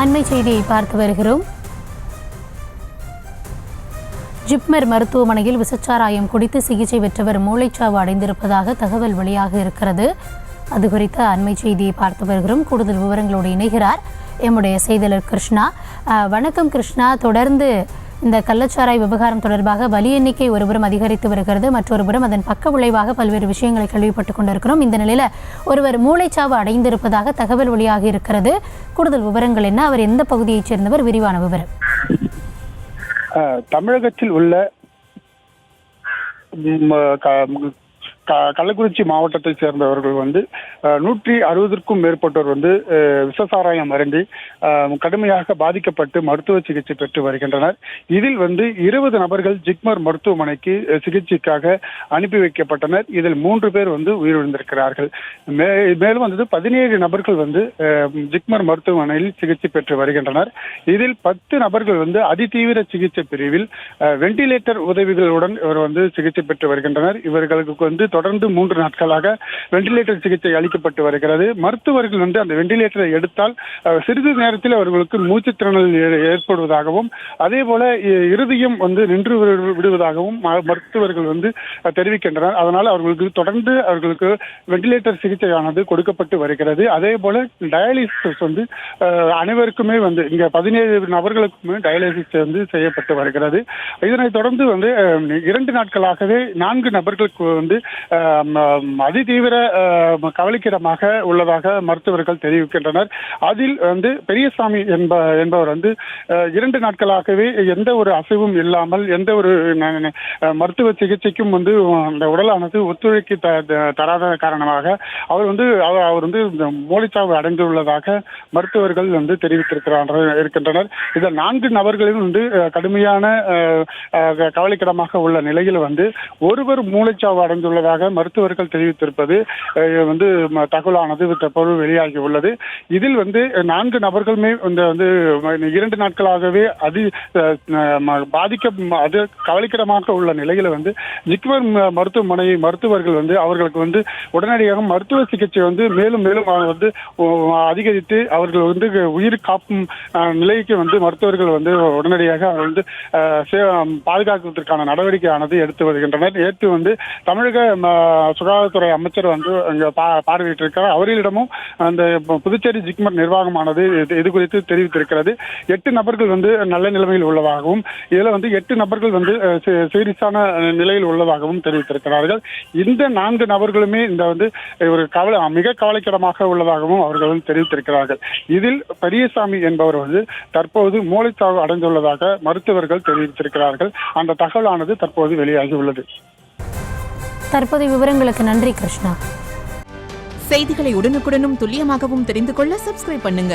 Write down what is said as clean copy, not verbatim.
அண்மை செய்தியை பார்த்து வருகிறோம். ஜிப்மர் மருத்துவமனையில் விஷச்சாராயம் குடித்து சிகிச்சை பெற்றவர் மூளைச்சாவு அடைந்திருப்பதாக தகவல் வெளியாக இருக்கிறது. அது குறித்த அண்மை செய்தியை பார்த்து வருகிறோம். கூடுதல் விவரங்களோடு இணைகிறார் எம்முடைய செய்தியாளர் கிருஷ்ணா. வணக்கம் கிருஷ்ணா. தொடர்ந்து இந்த கள்ளச்சாராய் விவகாரம் தொடர்பாக பலி எண்ணிக்கை ஒருபுறம் அதிகரித்து வருகிறது, மற்றொருபுறம் அதன் பக்க விளைவாக பல்வேறு விஷயங்களை கேள்விப்பட்டுக் கொண்டிருக்கிறோம். இந்த நிலையில ஒருவர் மூளைச்சாவு அடைந்திருப்பதாக தகவல் வெளியாகி இருக்கிறது. கூடுதல் விவரங்கள் என்ன? அவர் எந்த பகுதியைச் சேர்ந்தவர்? விரிவான விவரம். தமிழகத்தில் உள்ள கள்ளக்குறிச்சி மாவட்டத்தை சேர்ந்தவர்கள் 160க்கும் மேற்பட்டோர் விஷசாராயம் அருந்தி கடுமையாக பாதிக்கப்பட்டு மருத்துவ சிகிச்சை பெற்று வருகின்றனர். இதில் 20 நபர்கள் ஜிப்மர் மருத்துவமனைக்கு சிகிச்சைக்காக அனுப்பி வைக்கப்பட்டனர். இதில் 3 பேர் உயிரிழந்திருக்கிறார்கள். மேலும் 17 நபர்கள் ஜிப்மர் மருத்துவமனையில் சிகிச்சை பெற்று வருகின்றனர். இதில் 10 நபர்கள் அதிதீவிர சிகிச்சை பிரிவில் வெண்டிலேட்டர் உதவிகளுடன் இவர் சிகிச்சை பெற்று வருகின்றனர். இவர்களுக்கு தொடர்ந்து 3 நாட்களாக வெண்டிலேட்டர் சிகிச்சை அளிக்கப்பட்டு வருகிறது. மருத்துவர்கள் அந்த வெண்டிலேட்டரை எடுத்தால் சிறிது நேரத்தில் அவர்களுக்கு மூச்சுத்திணறல் ஏற்படுவதாகவும் அதே போல இருதயம் நின்று விடுவதாகவும் மருத்துவர்கள் தெரிவிக்கின்றனர். அதனால் அவர்களுக்கு வெண்டிலேட்டர் சிகிச்சையானது கொடுக்கப்பட்டு வருகிறது. அதே போல டயாலிசிஸ் அனைவருக்குமே இங்க 17 நபர்களுக்குமே டயாலிசிஸ் செய்யப்பட்டு வருகிறது. இதனைத் தொடர்ந்து 2 நாட்களாகவே 4 நபர்களுக்கு அதிதீவிர கவலைக்கிடமாக உள்ளதாக மருத்துவர்கள் தெரிவிக்கின்றனர். அதில் பெரியசாமி என்பவர் 2 நாட்களாகவே எந்த ஒரு அசைவும் இல்லாமல் எந்த ஒரு மருத்துவ சிகிச்சைக்கும் அந்த உடலானது ஒத்துழைக்க தராத காரணமாக அவர் மூளைச்சாவு அடைந்துள்ளதாக மருத்துவர்கள் தெரிவித்திருக்கின்றனர். இதில் 4 நபர்களும் கடுமையான கவலைக்கிடமாக உள்ள நிலையில் ஒருவர் மூளைச்சாவு அடைந்துள்ளதாக மருத்துவர்கள் தெரிவித்திருப்பது தகவலானது தற்போது வெளியாகி உள்ளது. இதில் 4 நபர்களுமே 2 நாட்களாகவே கவலைக்கிடமாக உள்ள நிலையில் ஜிப்மர் மருத்துவமனை மருத்துவர்கள் அவர்களுக்கு உடனடியாக மருத்துவ சிகிச்சை மேலும் மேலும் அதிகரித்து அவர்கள் உயிர் காப்பும் நிலைக்கு மருத்துவர்கள் உடனடியாக பாதுகாப்பதற்கான நடவடிக்கையானது எடுத்து வருகின்றனர். நேற்று தமிழக சுகாதாரத்துறை அமைச்சர் பார்வையிட்டிருக்கிறார். அவர்களிடமும் அந்த புதுச்சேரி ஜிப்மர் நிர்வாகமானது இது குறித்து தெரிவித்திருக்கிறது. 8 நபர்கள் நல்ல நிலைமையில் உள்ளதாகவும் இதுல 8 நபர்கள் சீரியஸான நிலையில் உள்ளதாகவும் தெரிவித்திருக்கிறார்கள். இந்த 4 நபர்களுமே ஒரு மிக கவலைக்கிடமாக உள்ளதாகவும் அவர்கள் தெரிவித்திருக்கிறார்கள். இதில் பெரியசாமி என்பவர் தற்போது மூளைச்சாவு அடைந்துள்ளதாக மருத்துவர்கள் தெரிவித்திருக்கிறார்கள். அந்த தகவலானது தற்போது வெளியாகி உள்ளது. தற்போதைய விவரங்களுக்கு நன்றி கிருஷ்ணா. செய்திகளை உடனுக்குடனும் துல்லியமாகவும் தெரிந்து கொள்ள சப்ஸ்கிரைப் பண்ணுங்க.